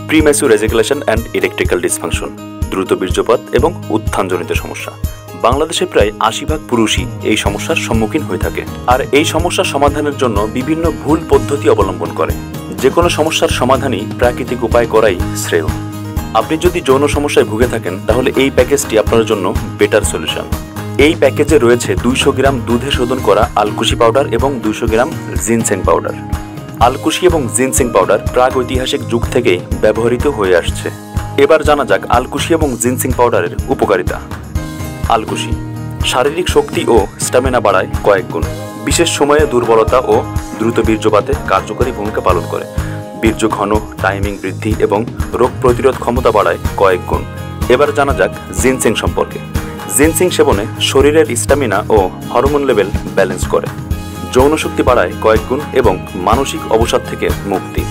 Premature এজাকুলেশন and ইরেকটেক্টাইল dysfunction, দ্রুত বীর্যপাত এবং উত্থানজনিত সমস্যা। বাংলাদেশে প্রায় ৮০% পুরুষই এই সমস্যার সম্মুখীন হয়ে থাকে, আর এই সমস্যার সমাধানের জন্য বিভিন্ন ভুল পদ্ধতি অবলম্বন করে। যে কোনো সমস্যার সমাধানই প্রাকৃতিক উপায় করাই শ্রেয়। আপনি যদি যৌন সমস্যায় ভুগে থাকেন তাহলে এই প্যাকেজটি আপনার জন্য বেটার সলিউশন। এই প্যাকেজে রয়েছে ২০০ গ্রাম দুধে শোধন করা আলকুশি পাউডার এবং ২০০ গ্রাম জিনসেং পাউডার। আলকুশি এবং জিনসেং পাউডার প্রাগৈতিহাসিক যুগ থেকেই ব্যবহৃত হয়ে আসছে। এবার জানা যাক আলকুশি এবং জিনসেং পাউডারের উপকারিতা। আলকুশি শারীরিক শক্তি ও স্ট্যামিনা বাড়ায় কয়েক গুণ। বিশেষ সময়ে দুর্বলতা ও দ্রুত বীর্যপাতে কার্যকরী ভূমিকা পালন করে। বীর্য ঘন, টাইমিং বৃদ্ধি এবং রোগ প্রতিরোধ ক্ষমতা বাড়ায় কয়েক গুণ। এবার জানা যাক জিনসেং সম্পর্কে। জিনসেং সেবনে শরীরের স্ট্যামিনা ও হরমোন লেভেল ব্যালেন্স করে, যৌন শক্তি বাড়ায় কয়েক গুণ এবং মানসিক অবসাদ থেকে মুক্তি।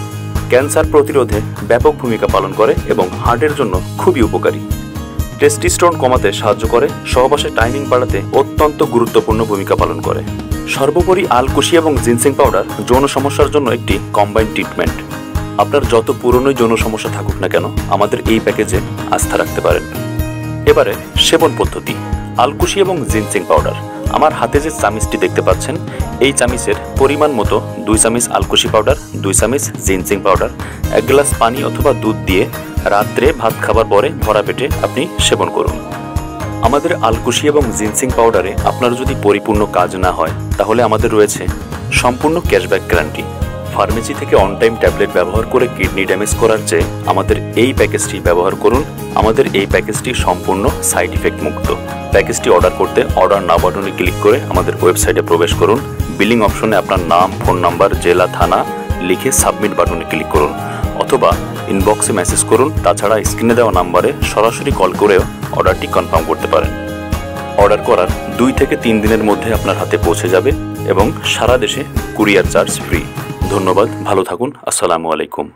ক্যান্সার প্রতিরোধে ব্যাপক ভূমিকা পালন করে এবং হার্টের জন্য খুবই উপকারী। টেস্টোস্টেরন কমাতে সাহায্য করে, সহবাসে টাইমিং বাড়াতে অত্যন্ত গুরুত্বপূর্ণ ভূমিকা পালন করে। সর্বোপরি আলকুশি এবং জিনসেং পাউডার যৌন সমস্যার জন্য একটি কম্বাইন্ড ট্রিটমেন্ট। আপনার যত পুরনোই যৌন সমস্যা থাকুক না কেন, আমাদের এই প্যাকেজে আস্থা রাখতে পারেন। এবারে সেবন পদ্ধতি। আলকুশি এবং জিনসেং পাউডার। আমার হাতে যে চামিচটি দেখতে পাচ্ছেন, এই চামিচের পরিমাণ মতো ২ চামিচ আলকুশি পাউডার, ২ চামিচ জিনসেং পাউডার, ১ গ্লাস পানি অথবা দুধ দিয়ে রাত্রে ভাত খাবার পরে ভরা পেটে আপনি সেবন করুন। আমাদের আলকুশি এবং জিনসেং পাউডারে আপনার যদি পরিপূর্ণ কাজ না হয় তাহলে আমাদের রয়েছে সম্পূর্ণ ক্যাশব্যাক গ্যারান্টি। ফার্মেসি থেকে অন টাইম ট্যাবলেট ব্যবহার করে কিডনি ড্যামেজ করার চেয়ে আমাদের এই প্যাকেজটি ব্যবহার করুন। আমাদের এই প্যাকেজটি সম্পূর্ণ সাইড ইফেক্ট মুক্ত। প্যাকেজটি অর্ডার করতে অর্ডার নাও বাটনে ক্লিক করে আমাদের ওয়েবসাইটে প্রবেশ করুন। বিলিং অপশনে আপনার নাম, ফোন নাম্বার, জেলা, থানা লিখে সাবমিট বাটনে ক্লিক করুন, অথবা ইনবক্সে মেসেজ করুন। তাছাড়া স্ক্রিনে দেওয়া নাম্বারে সরাসরি কল করেও অর্ডারটি কনফার্ম করতে পারেন। অর্ডার করার ২ থেকে ৩ দিনের মধ্যে আপনার হাতে পৌঁছে যাবে এবং সারা দেশে কুরিয়ার চার্জ ফ্রি। ধন্যবাদ, ভালো থাকুন, আসসালামু আলাইকুম।